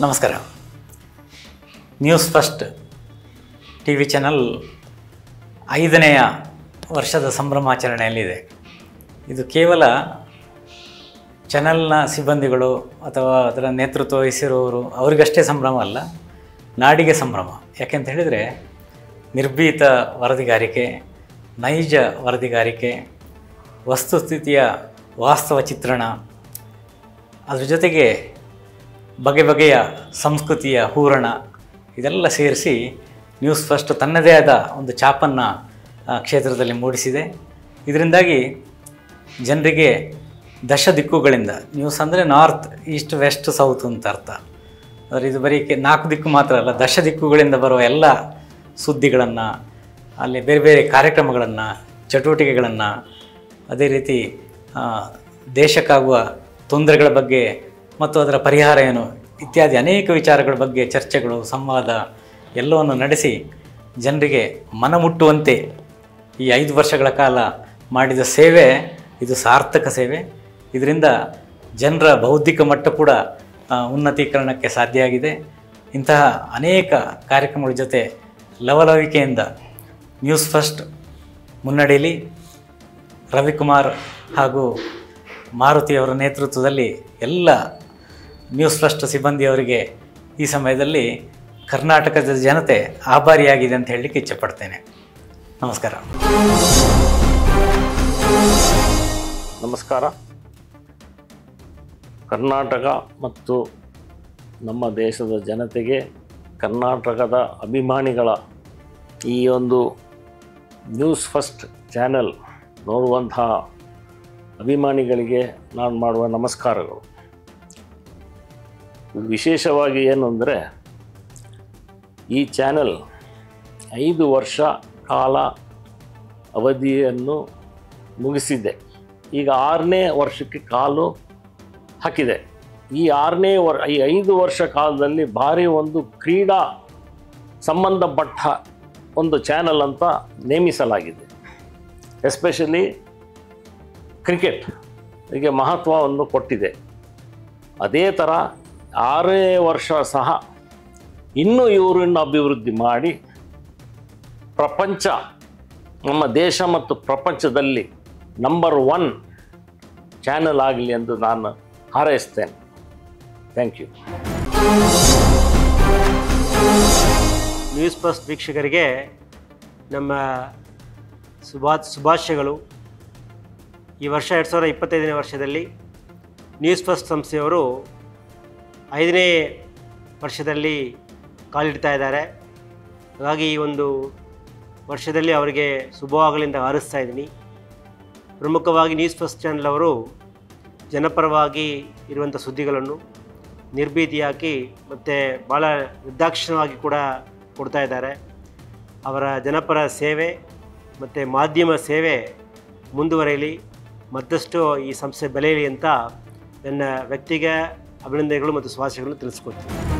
ನಮಸ್ಕಾರ. News first T V channel 5ನೇ ವರ್ಷದ ಸಂಭ್ರಮಾಚರಣೆಯಲ್ಲಿದೆ. ಇದು ಕೇವಲ ಚಾನಲ್ನ ಸಿಬ್ಬಂದಿಗಳು ಅಥವಾ ಅದರ ನೇತೃತ್ವ ವಹಿಸಿರುವವರು ಅವರಿಗಷ್ಟೇ ಸಂಭ್ರಮ ಅಲ್ಲ, ನಾಡಿಗೆ ಸಂಭ್ರಮ. ಯಾಕೆಂತ ಹೇಳಿದರೆ ನಿರ್ಭೀತ ವರದಿಗಾರಿಕೆ, ನೈಜ ವರದಿಗಾರಿಕೆ, ವಸ್ತುಸ್ಥಿತಿಯ ವಾಸ್ತವ ಚಿತ್ರಣ, ಅದ್ರ ಜೊತೆಗೆ ಬಗೆ ಬಗೆಯ ಸಂಸ್ಕೃತಿಯ ಹೂರಣ, ಇದೆಲ್ಲ ಸೇರಿಸಿ ನ್ಯೂಸ್ ಫಸ್ಟ್ ತನ್ನದೇ ಆದ ಒಂದು ಛಾಪನ್ನು ಕ್ಷೇತ್ರದಲ್ಲಿ ಮೂಡಿಸಿದೆ. ಇದರಿಂದಾಗಿ ಜನರಿಗೆ ದಶ ದಿಕ್ಕುಗಳಿಂದ, ನ್ಯೂಸ್ ಅಂದರೆ ನಾರ್ತ್, ಈಸ್ಟ್, ವೆಸ್ಟ್, ಸೌತ್ ಅಂತ ಅರ್ಥ. ಆದರೆ ಇದು ಬರೀ 4 ದಿಕ್ಕು ಮಾತ್ರ ಅಲ್ಲ, ದಶ ದಿಕ್ಕುಗಳಿಂದ ಬರುವ ಎಲ್ಲ ಸುದ್ದಿಗಳನ್ನು, ಅಲ್ಲಿ ಬೇರೆ ಬೇರೆ ಕಾರ್ಯಕ್ರಮಗಳನ್ನು, ಚಟುವಟಿಕೆಗಳನ್ನು, ಅದೇ ರೀತಿ ದೇಶಕ್ಕಾಗುವ ತೊಂದರೆಗಳ ಬಗ್ಗೆ ಮತ್ತು ಅದರ ಪರಿಹಾರ ಏನು ಇತ್ಯಾದಿ ಅನೇಕ ವಿಚಾರಗಳ ಬಗ್ಗೆ ಚರ್ಚೆಗಳು, ಸಂವಾದ ಎಲ್ಲವನ್ನು ನಡೆಸಿ ಜನರಿಗೆ ಮನಮುಟ್ಟುವಂತೆ ಈ 5 ವರ್ಷಗಳ ಕಾಲ ಮಾಡಿದ ಸೇವೆ ಇದು ಸಾರ್ಥಕ ಸೇವೆ. ಇದರಿಂದ ಜನರ ಬೌದ್ಧಿಕ ಮಟ್ಟ ಕೂಡ ಉನ್ನತೀಕರಣಕ್ಕೆ ಸಾಧ್ಯ ಆಗಿದೆ. ಇಂತಹ ಅನೇಕ ಕಾರ್ಯಕ್ರಮಗಳ ಜೊತೆ ಲವಲವಿಕೆಯಿಂದ ನ್ಯೂಸ್ ಫಸ್ಟ್ ಮುನ್ನಡೆಯಲಿ. ರವಿಕುಮಾರ್ ಹಾಗೂ ಮಾರುತಿಯವರ ನೇತೃತ್ವದಲ್ಲಿ ಎಲ್ಲ ನ್ಯೂಸ್ ಫಸ್ಟ್ ಸಿಬ್ಬಂದಿಯವರಿಗೆ ಈ ಸಮಯದಲ್ಲಿ ಕರ್ನಾಟಕದ ಜನತೆ ಆಭಾರಿಯಾಗಿದೆ ಅಂತ ಹೇಳಲಿಕ್ಕೆ ಇಚ್ಛೆಪಡ್ತೇನೆ. ನಮಸ್ಕಾರ. ನಮಸ್ಕಾರ. ಕರ್ನಾಟಕ ಮತ್ತು ನಮ್ಮ ದೇಶದ ಜನತೆಗೆ, ಕರ್ನಾಟಕದ ಅಭಿಮಾನಿಗಳ ಈ ಒಂದು ನ್ಯೂಸ್ ಫಸ್ಟ್ ಚಾನೆಲ್ ನೋಡುವಂತಹ ಅಭಿಮಾನಿಗಳಿಗೆ ನಾನು ಮಾಡುವ ನಮಸ್ಕಾರಗಳು. ವಿಶೇಷವಾಗಿ ಏನು ಅಂದರೆ, ಈ ಚಾನೆಲ್ 5 ವರ್ಷ ಕಾಲ ಅವಧಿಯನ್ನು ಮುಗಿಸಿದೆ. ಈಗ 6ನೇ ವರ್ಷಕ್ಕೆ ಕಾಲು ಹಾಕಿದೆ. ಈ 5 ವರ್ಷ ಕಾಲದಲ್ಲಿ ಭಾರಿ ಒಂದು ಕ್ರೀಡಾ ಸಂಬಂಧಪಟ್ಟ ಒಂದು ಚಾನಲ್ ಅಂತ ನೇಮಿಸಲಾಗಿದೆ. ಎಸ್ಪೆಷಲಿ ಕ್ರಿಕೆಟ್ ಹೀಗೆ ಮಹತ್ವವನ್ನು ಕೊಟ್ಟಿದೆ. ಅದೇ ಥರ 6ನೇ ವರ್ಷ ಸಹ ಇನ್ನೂ ಇವರನ್ನು ಅಭಿವೃದ್ಧಿ ಮಾಡಿ ಪ್ರಪಂಚ, ನಮ್ಮ ದೇಶ ಮತ್ತು ಪ್ರಪಂಚದಲ್ಲಿ ನಂಬರ್ 1 ಚಾನಲ್ ಆಗಲಿ ಎಂದು ನಾನು ಹಾರೈಸ್ತೇನೆ. Thank you. ನ್ಯೂಸ್ ಫಸ್ಟ್ ವೀಕ್ಷಕರಿಗೆ ನಮ್ಮ ಶುಭಾಶಯಗಳು. ಈ ವರ್ಷ 2025ನೇ ವರ್ಷದಲ್ಲಿ ನ್ಯೂಸ್ ಫಸ್ಟ್ ಸಂಸ್ಥೆಯವರು 5ನೇ ವರ್ಷದಲ್ಲಿ ಕಾಲಿಡ್ತಾ ಇದ್ದಾರೆ. ಹಾಗಾಗಿ ಈ ಒಂದು ವರ್ಷದಲ್ಲಿ ಅವರಿಗೆ ಶುಭವಾಗಲಿಂದ ಹಾರೈಸ್ತಾ ಇದ್ದೀನಿ. ಪ್ರಮುಖವಾಗಿ ನ್ಯೂಸ್ ಫಸ್ಟ್ ಚಾನಲ್ ಅವರು ಜನಪರವಾಗಿ ಇರುವಂಥ ಸುದ್ದಿಗಳನ್ನು ನಿರ್ಭೀತಿಯಾಗಿ ಮತ್ತು ಭಾಳ ನಿರ್ದಾಕ್ಷಿಣ್ಯವಾಗಿ ಕೂಡ ಕೊಡ್ತಾ ಇದ್ದಾರೆ. ಅವರ ಜನಪರ ಸೇವೆ ಮತ್ತು ಮಾಧ್ಯಮ ಸೇವೆ ಮುಂದುವರೆಯಲಿ, ಮತ್ತಷ್ಟು ಈ ಸಂಸ್ಥೆ ಬೆಳೆಯಲಿ ಅಂತ ನನ್ನ ವ್ಯಕ್ತಿಗೆ ಅಭಿನಂದನೆಗಳು ಮತ್ತು ಶುಭಾಶಯಗಳನ್ನು ತಿಳಿಸ್ಕೊಡ್ತೀನಿ.